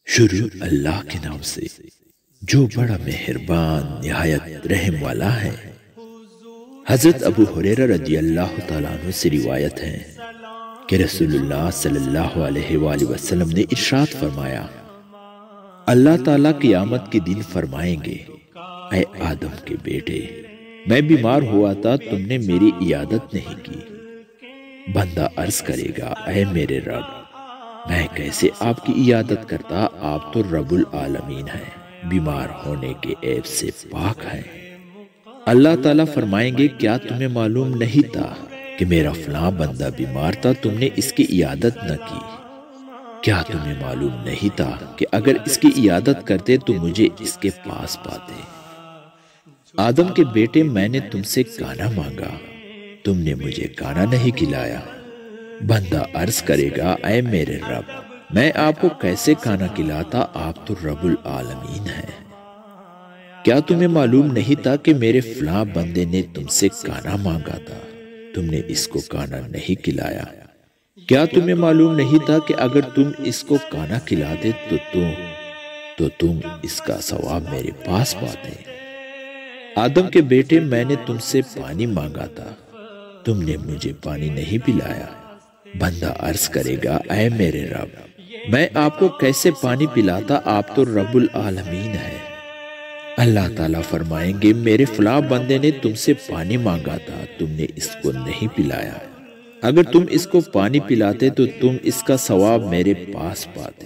شروع اللہ کے نام سے جو بڑا مہربان نہایت رحم والا ہے۔ حضرت ابو ہریرہ رضی اللہ تعالیٰ عنہ سے روایت ہے کہ رسول اللہ صلی اللہ علیہ وآلہ وسلم نے ارشاد فرمایا، اللہ تعالیٰ قیامت کے دن فرمائیں گے، اے آدم کے بیٹے، میں بیمار ہوا تھا، تم نے میری عیادت نہیں کی۔ بندہ عرض کرے گا، اے میرے رب، میں کیسے آپ کی عیادت کرتا، آپ تو رب العالمین ہیں، بیمار ہونے کے عیب سے پاک ہیں۔ اللہ تعالیٰ فرمائیں گے، کیا تمہیں معلوم نہیں تھا کہ میرا فلاں بندہ بیمار تھا، تم نے اس کی عیادت نہ کی؟ کیا تمہیں معلوم نہیں تھا کہ اگر اس کی عیادت کرتے تو مجھے اس کے پاس پاتے؟ آدم کے بیٹے، میں نے تم سے کھانا مانگا، تم نے مجھے کھانا نہیں کھلایا۔ بندہ عرض کرے گا، اے میرے رب، میں آپ کو کیسے کھانا کھلاتا، آپ تو رب العالمین ہیں۔ کیا تمہیں معلوم نہیں تھا کہ میرے فلاں بندے نے تم سے کھانا مانگا تھا، تم نے اس کو کھانا نہیں کھلایا؟ کیا تمہیں معلوم نہیں تھا کہ اگر تم اس کو کھانا کھلاتے تو تم اس کا ثواب میرے پاس پاتے؟ آدم کے بیٹے، میں نے تم سے پانی مانگا تھا، تم نے مجھے پانی نہیں پلایا۔ بندہ عرض کرے گا، اے میرے رب، میں آپ کو کیسے پانی پلاتا، آپ تو رب العالمین ہیں۔ اللہ تعالیٰ فرمائیں گے، میرے فلاں بندے نے تم سے پانی مانگا تھا، تم نے اس کو نہیں پلایا، اگر تم اس کو پانی پلاتے تو تم اس کا ثواب میرے پاس پاتے۔